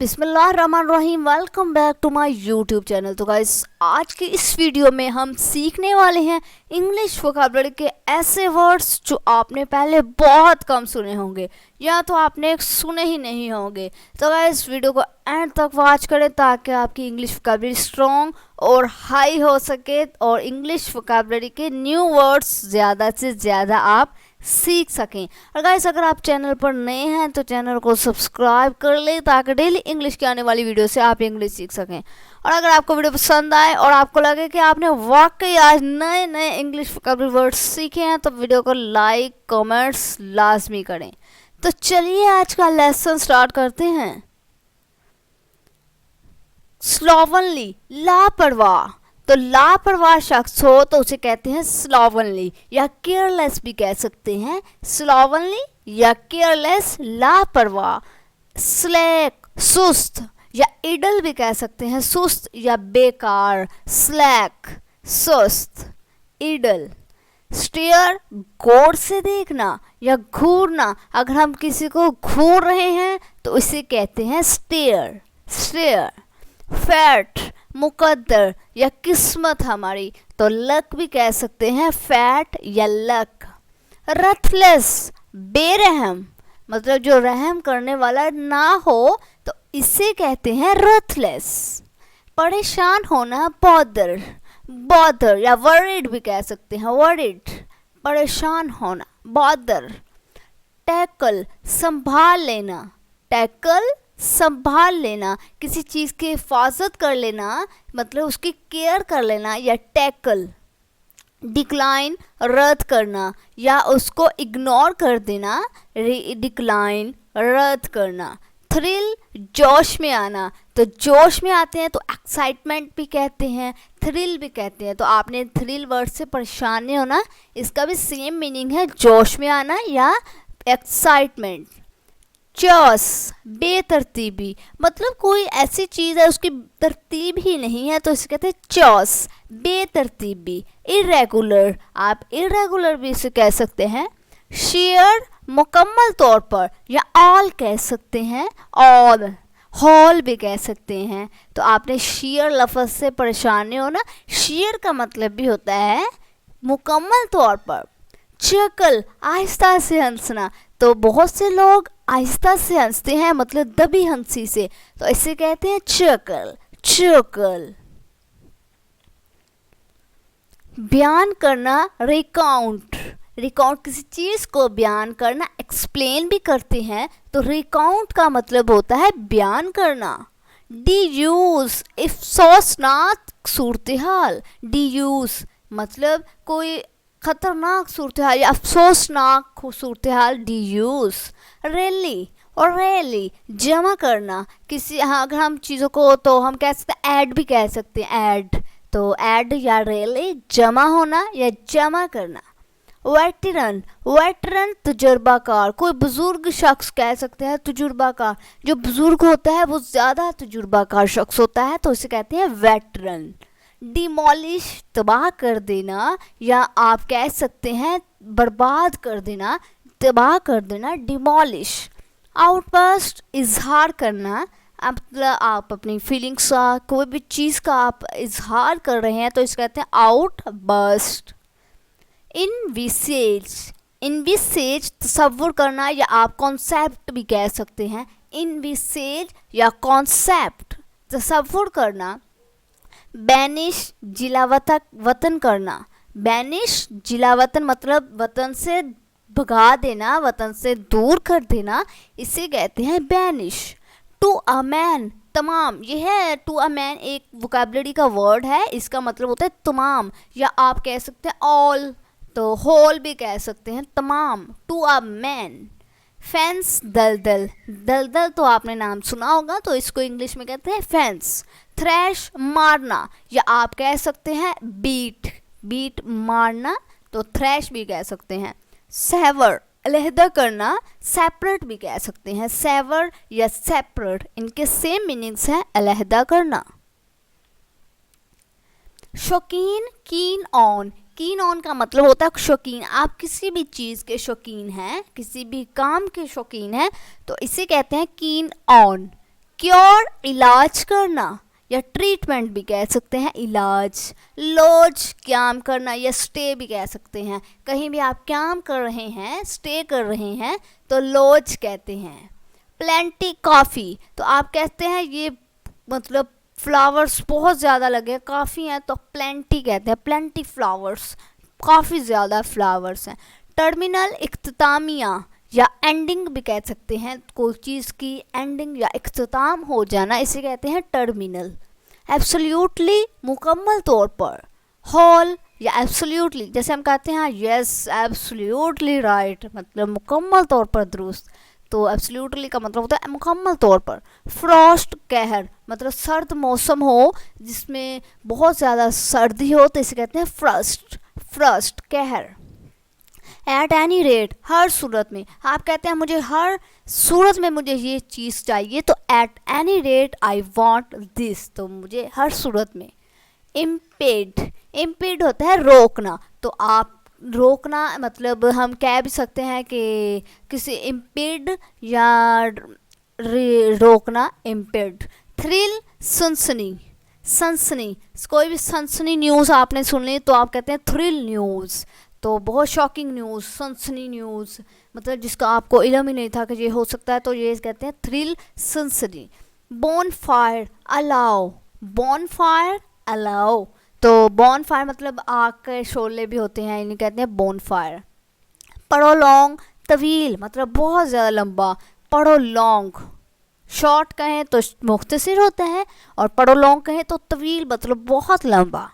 बिस्मिल्लाहिर्रहमानिर्रहीम। Welcome back to my YouTube channel. तो guys, आज की इस वीडियो में हम सीखने वाले हैं इंग्लिश वोकैबुलरी के ऐसे वर्ड्स जो आपने पहले बहुत कम सुने होंगे या तो आपने सुने ही नहीं होंगे। तो गाइस, वीडियो को एंड तक वॉच करें ताकि आपकी इंग्लिश वोकैबुलरी स्ट्रॉन्ग और हाई हो सके और इंग्लिश वोकैबुलरी के न्यू वर्ड्स ज़्यादा से ज़्यादा आप सीख सकें। और गाइस, अगर आप चैनल पर नए हैं तो चैनल को सब्सक्राइब कर लें ताकि डेली इंग्लिश की आने वाली वीडियो से आप इंग्लिश सीख सकें। और अगर आपको वीडियो पसंद आए और आपको लगे कि आपने वाकई आज नए नए इंग्लिश वोकैबुलरी वर्ड्स सीखे हैं तो वीडियो को लाइक कमेंट्स लाजमी करें। तो चलिए आज का लेसन स्टार्ट करते हैं। स्लोवनली, लापरवाह। तो लापरवाह शख्स हो तो उसे कहते हैं स्लोवनली, या केयरलेस भी कह सकते हैं। स्लोवनली या केयरलेस, लापरवाह। स्लैक, सुस्त, या इडल भी कह सकते हैं। सुस्त या बेकार। स्लैक, सुस्त, इडल। स्टेयर, गौर से देखना या घूरना। अगर हम किसी को घूर रहे हैं तो इसे कहते हैं स्टेयर, स्टेयर। फैट, मुकद्दर या किस्मत हमारी, तो लक भी कह सकते हैं, फैट या लक। रथलेस, बेरहम, मतलब जो रहम करने वाला ना हो तो इसे कहते हैं रथलेस। परेशान होना, बॉदर, बॉदर या वरीड भी कह सकते हैं, वरीड, परेशान होना, बॉदर। टैकल, संभाल लेना, टैकल, संभाल लेना, किसी चीज़ की हिफाजत कर लेना, मतलब उसकी केयर कर लेना, या टैकल। डिक्लाइन, रद्द करना या उसको इग्नोर कर देना, डिक्लाइन, रद्द करना। थ्रिल, जोश में आना, तो जोश में आते हैं तो एक्साइटमेंट भी कहते हैं, थ्रिल भी कहते हैं। तो आपने थ्रिल वर्ड से परेशान नहीं होना, इसका भी सेम मीनिंग है, जोश में आना या एक्साइटमेंट। चॉस, बेतरतीबी, मतलब कोई ऐसी चीज़ है उसकी तरतीब ही नहीं है तो इसे कहते हैं चॉस, बेतरतीबी। इरेगुलर, आप इरेगुलर भी इसे कह सकते हैं। शेयर, मुकम्मल तौर पर, या ऑल कह सकते हैं, ऑल। हॉल भी कह सकते हैं। तो आपने शेयर लफ्ज़ से परेशान नहीं होना, शेयर का मतलब भी होता है मुकम्मल तौर पर। चकल, आहिस्ता से हंसना, तो बहुत से लोग आहिस्ता से हंसते हैं, मतलब दबी हंसी से, तो इसे कहते हैं चकल, चकल। बयान करना, रिकाउंट, रिकाउंट किसी चीज़ को बयान करना, एक्सप्लेन भी करते हैं तो रिकाउंट का मतलब होता है बयान करना। डियूज, अफसोसनाक सूरत हाल, डियूज मतलब कोई खतरनाक सूरत हाल या अफसोसनाक सूरत हाल, डियूज। रैली और रैली, जमा करना किसी, हाँ अगर हम चीज़ों को तो हम कह सकते हैं ऐड भी कह सकते हैं, ऐड। तो ऐड या रैली, जमा होना या जमा करना। वेटरन, वेटरन तजुर्बाकार, कोई बुजुर्ग शख्स कह सकते हैं तजुर्बाकार, जो बुजुर्ग होता है वो ज़्यादा तजुर्बाकार शख्स होता है तो इसे कहते हैं वेटरन। डिमोलिश, तबाह कर देना या आप कह सकते हैं बर्बाद कर देना, तबाह कर देना, डिमोलिश। आउटबर्स्ट, इजहार करना, मतलब आप अपनी फीलिंग्स का, कोई भी चीज़ का आप इजहार कर रहे हैं तो इसे कहते हैं आउटबर्स्ट। इनविसेज, इनविसेज तसव्वुर करना या आप कॉन्सेप्ट भी कह सकते हैं, इनविसेज या कॉन्सेप्ट, तसव्वुर करना। बैनिश, वतन करना, बैनिश जिलावतन मतलब वतन से भगा देना, वतन से दूर कर देना, इसे कहते हैं बैनिश। टू अ मैन, तमाम, यह है टू अ मैन एक वोकैबुलरी का वर्ड है, इसका मतलब होता है तमाम, या आप कह सकते हैं ऑल, तो होल भी कह सकते हैं, तमाम, टू अ मैन। फेंस, दलदल, दलदल तो आपने नाम सुना होगा तो इसको इंग्लिश में कहते हैं फेंस। थ्रैश, मारना, या आप कह सकते हैं बीट, बीट मारना, तो थ्रैश भी कह सकते हैं। सेवर, अलहदा करना, सेपरेट भी कह सकते हैं, सेवर या सेपरेट, इनके सेम मीनिंग्स हैं, अलहदा करना। शौकीन, कीन ऑन, कीन ऑन का मतलब होता है शौकीन, आप किसी भी चीज़ के शौकीन हैं, किसी भी काम के शौकीन हैं तो इसे कहते हैं कीन ऑन। क्योर इलाज करना या ट्रीटमेंट भी कह सकते हैं इलाज। लॉज काम करना या स्टे भी कह सकते हैं। कहीं भी आप काम कर रहे हैं, स्टे कर रहे हैं तो लॉज कहते हैं। प्लेंटी कॉफ़ी, तो आप कहते हैं ये मतलब फ्लावर्स बहुत ज़्यादा लगे, काफ़ी हैं तो प्लेंटी कहते हैं, प्लेंटी फ्लावर्स, काफ़ी ज़्यादा फ्लावर्स हैं। टर्मिनल इख्तितामिया या एंडिंग भी कह सकते हैं, कोई चीज़ की एंडिंग या इख्तिताम हो जाना, इसे कहते हैं टर्मिनल। एब्सोल्युटली मुकम्मल तौर पर। होल या एब्सोल्युटली, जैसे हम कहते हैं यस एब्सोल्युटली राइट, मतलब मुकम्मल तौर पर दुरुस्त, तो एब्सोल्युटली का मतलब होता है मुकम्मल तौर पर। फ्रॉस्ट कहर, मतलब सर्द मौसम हो जिसमें बहुत ज़्यादा सर्दी हो तो इसे कहते हैं फ्रस्ट, फ्रस्ट कहर। एट एनी रेट, हर सूरत में, आप कहते हैं मुझे हर सूरत में मुझे ये चीज़ चाहिए तो at any rate I want this, तो मुझे हर सूरत में। इम्पेड, इम्पेड होता है रोकना, तो आप रोकना मतलब हम कह भी सकते हैं कि किसी इम्पेड या रोकना, इम्पेड। थ्रिल सनसनी, सनसनी, कोई भी सनसनी न्यूज़ आपने सुन ली तो आप कहते हैं थ्रिल न्यूज़, तो बहुत शॉकिंग न्यूज़, सनसनी न्यूज़, मतलब जिसका आपको इल्म ही नहीं था कि ये हो सकता है, तो ये कहते हैं थ्रिल सनसनी। बॉन फायर अलाउ, बॉन फायर अलाउ, तो बॉन फायर मतलब आग के शोले भी होते हैं, इन्हें कहते हैं बॉन फायर। प्रोलॉन्ग तवील, मतलब बहुत ज़्यादा लंबा। प्रोलॉन्ग, शॉर्ट कहें तो मुख्तसर होता है और प्रोलॉन्ग कहें तो तवील, मतलब बहुत लंबा।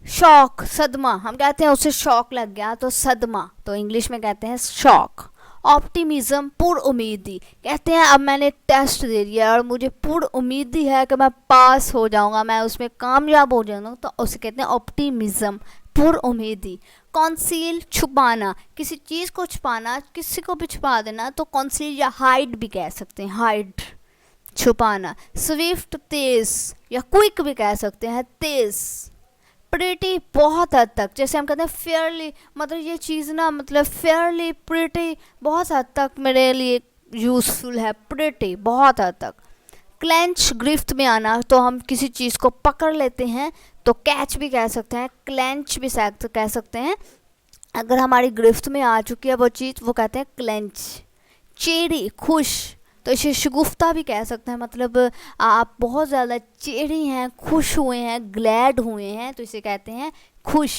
शॉक, सदमा, हम कहते हैं उसे शॉक लग गया तो सदमा, तो इंग्लिश में कहते हैं शॉक। ऑप्टिमिज्म, पुरउम्मीदी, कहते हैं अब मैंने टेस्ट दे दिया और मुझे पुरउम्मीदी है कि मैं पास हो जाऊंगा, मैं उसमें कामयाब हो जाऊंगा, तो उसे कहते हैं ऑप्टिमिज्म, पुरउम्मीदी। कॉन्सील, छुपाना, किसी चीज़ को छुपाना, किसी को भी छुपा देना, तो कॉन्सील या हाइड भी कह सकते हैं, हाइड, छुपाना। स्विफ्ट, तेज या क्विक भी कह सकते हैं, तेज। प्रिटी, बहुत हद तक, जैसे हम कहते हैं फेयरली, मतलब ये चीज़ ना, मतलब फेयरली प्रिटी बहुत हद तक मेरे लिए यूज़फुल है, प्रिटी बहुत हद तक। क्लेंच, गिरफ्त में आना, तो हम किसी चीज़ को पकड़ लेते हैं तो कैच भी कह सकते हैं, क्लेंच भी कह सकते हैं, अगर हमारी गिरफ्त में आ चुकी है वो चीज़, वो कहते हैं क्लेंच। चेरी, खुश, तो इसे शगुफ्ता भी कह सकते हैं, मतलब आप बहुत ज़्यादा चेरी हैं, खुश हुए हैं, ग्लैड हुए हैं, तो इसे कहते हैं खुश।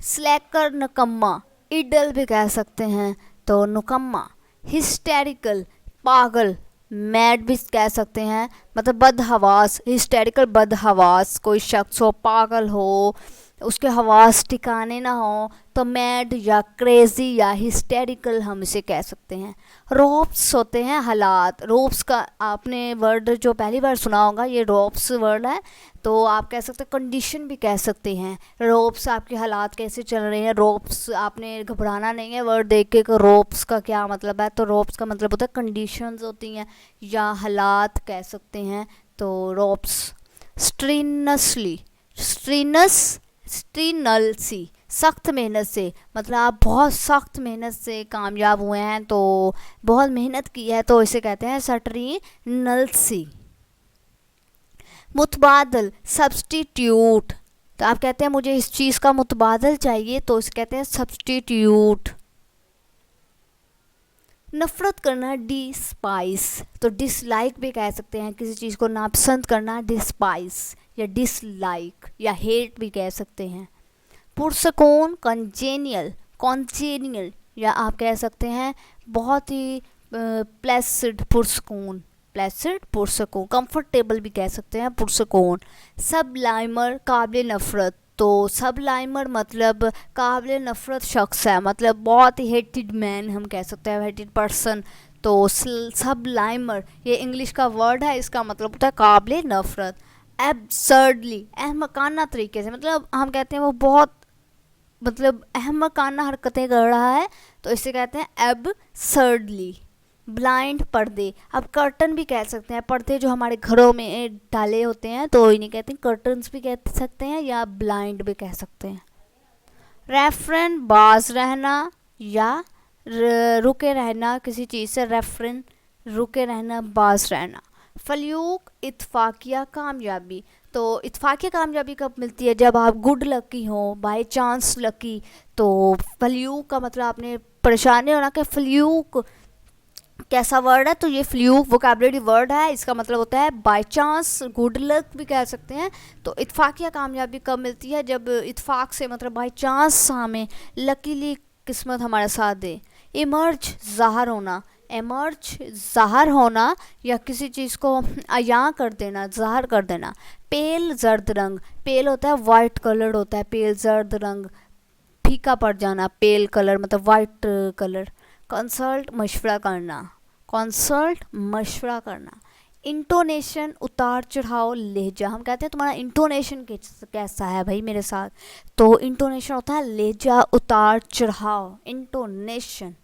स्लैकर, नकम्मा, इडल भी कह सकते हैं, तो नुकम्मा। हिस्टेरिकल, पागल, मैड भी कह सकते हैं, मतलब बदहवास, हिस्टेरिकल बदहवास, कोई शख्स हो, पागल हो, उसके हवास ठिकाने ना हो तो मैड या क्रेजी या हिस्टेरिकल हम इसे कह सकते हैं। रोप्स होते हैं हालात, रोप्स का आपने वर्ड जो पहली बार सुना होगा, ये रोप्स वर्ड है, तो आप कह सकते हैं कंडीशन भी कह सकते हैं। रोप्स आपके हालात कैसे चल रहे हैं, रोप्स, आपने घबराना नहीं है वर्ड देख के कि रोप्स का क्या मतलब है, तो रोप्स का मतलब होता है कंडीशंस होती हैं या हालात कह सकते हैं, तो रोप्स। स्ट्रीनसली, स्ट्रीनस, स्ट्रीनलसी, सख्त मेहनत से, मतलब आप बहुत सख्त मेहनत से कामयाब हुए हैं, तो बहुत मेहनत की है, तो इसे कहते हैं स्ट्रीनलसी। मुतबादल, सब्स्टिट्यूट, तो आप कहते हैं मुझे इस चीज़ का मुतबादल चाहिए, तो इसे कहते हैं सब्स्टिट्यूट। नफ़रत करना, डिस्पाइस, तो डिसलाइक भी कह सकते हैं, किसी चीज़ को नापसंद करना, डिस्पाइस या डिसलाइक या हेट भी कह सकते हैं। पुरसकून, कॉन्जेनियल, कॉन्जेनियल, या आप कह सकते हैं बहुत ही प्लेसिड, पुरसकून, प्लेसिड, पुरसकून। कंफर्टेबल भी कह सकते हैं, पुरसकून। सबलाइमर, काबिल नफ़रत, तो सबलाइमर मतलब काबिल नफ़रत शख्स है, मतलब बहुत ही हेटेड मैन हम कह सकते हैं, हेटेड पर्सन, तो सबलाइमर ये इंग्लिश का वर्ड है, इसका मतलब होता है काबिल नफ़रत। एब्सर्डली, अहमकाना तरीके से, मतलब हम कहते हैं वो बहुत मतलब अहमकाना हरकतें कर रहा है, तो इसे कहते हैं एब्सर्डली। ब्लाइंड, पर्दे, अब कर्टन भी कह सकते हैं, पर्दे जो हमारे घरों में डाले होते हैं तो इन्हें कहते हैं कर्टन्स भी कह सकते हैं या ब्लाइंड भी कह सकते हैं। रेफरेन, बाज रहना या रुके रहना किसी चीज़ से, रेफरेन रुके रहना, बास रहना। फलूक इत्फाकिया कामयाबी। तो इत्फाकिया कामयाबी कब मिलती है? जब आप गुड लकी हो, बाय चांस लकी। तो फलूक का मतलब आपने परेशानी होना कि फ्लूक कैसा वर्ड है? तो ये फ्लूक वोकैबुलरी वर्ड है, इसका मतलब होता है बाय चांस, गुड लक भी कह सकते हैं। तो इत्फाकिया कामयाबी कब मिलती है? जब इत्फाक से मतलब बाय चांस हमें लकीली किस्मत हमारा साथ दे। इमर्ज ज़ाहर होना, एमर्ज ज़ाहर होना या किसी चीज़ को अयां कर देना, ज़ाहर कर देना। पेल जर्द रंग, पेल होता है वाइट कलर होता है, पेल जर्द रंग फीका पड़ जाना, पेल कलर मतलब वाइट कलर। कंसल्ट मशवरा करना, कंसल्ट मशवरा करना। इंटोनेशन उतार चढ़ाव लहजा, हम कहते हैं तुम्हारा इंटोनेशन कैसा है भाई मेरे साथ। तो इंटोनेशन होता है लहजा उतार चढ़ाव, इंटोनेशन।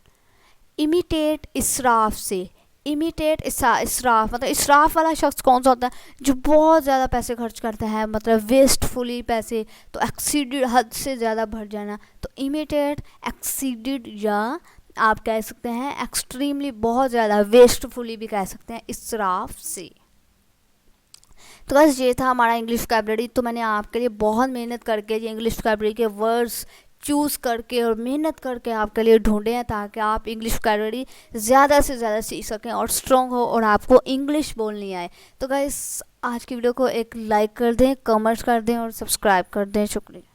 इमिटेट इसराफ से, इमिटेट इसराफ मतलब इसराफ वाला शख्स कौन सा होता है? जो बहुत ज़्यादा पैसे खर्च करता है, मतलब वेस्टफुली पैसे। तो एक्सीडेड हद से ज़्यादा बढ़ जाना। तो इमिटेट एक्सीडेड, या आप कह सकते हैं एक्सट्रीमली बहुत ज़्यादा, वेस्टफुली भी कह सकते हैं इसराफ से। तो बस ये था हमारा इंग्लिश वोकैबुलरी। तो मैंने आपके लिए बहुत मेहनत करके ये इंग्लिश वोकैबुलरी के वर्ड्स चूज़ करके और मेहनत करके आपके लिए ढूंढे हैं, ताकि आप इंग्लिश वोकैबुलरी ज़्यादा से ज़्यादा सीख सकें और स्ट्रॉन्ग हो और आपको इंग्लिश बोलनी आए। तो गाइस आज की वीडियो को एक लाइक कर दें, कमेंट्स कर दें और सब्सक्राइब कर दें। शुक्रिया।